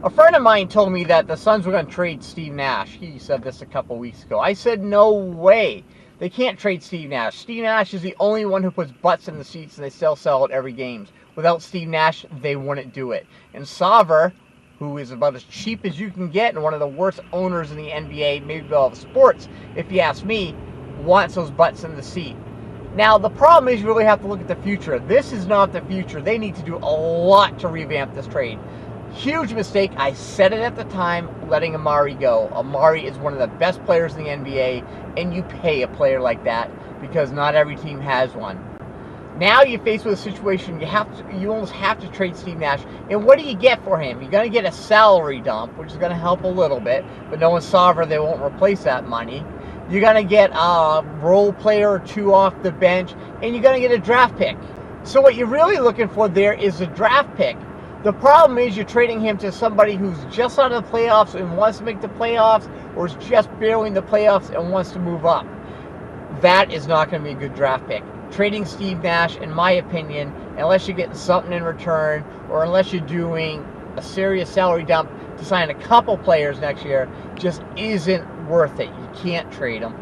A friend of mine told me that the Suns were going to trade Steve Nash. He said this a couple weeks ago. I said, no way. They can't trade Steve Nash. Steve Nash is the only one who puts butts in the seats, and they still sell out every game. Without Steve Nash, they wouldn't do it. And Sarvar, who is about as cheap as you can get and one of the worst owners in the NBA, maybe all of sports, if you ask me, wants those butts in the seat. Now, the problem is you really have to look at the future. This is not the future. They need to do a lot to revamp this trade. Huge mistake. I said it at the time, letting Amare go. Amare is one of the best players in the NBA, and you pay a player like that because not every team has one. Now you're faced with a situation you almost have to trade Steve Nash. And what do you get for him? You're going to get a salary dump, which is going to help a little bit, but knowing Sarvar, they won't replace that money. You're going to get a role player or two off the bench, and you're going to get a draft pick. So what you're really looking for there is a draft pick. The problem is you're trading him to somebody who's just out of the playoffs and wants to make the playoffs, or is just barely in the playoffs and wants to move up. That is not going to be a good draft pick. Trading Steve Nash, in my opinion, unless you're getting something in return, or unless you're doing a serious salary dump to sign a couple players next year, just isn't worth it. You can't trade them.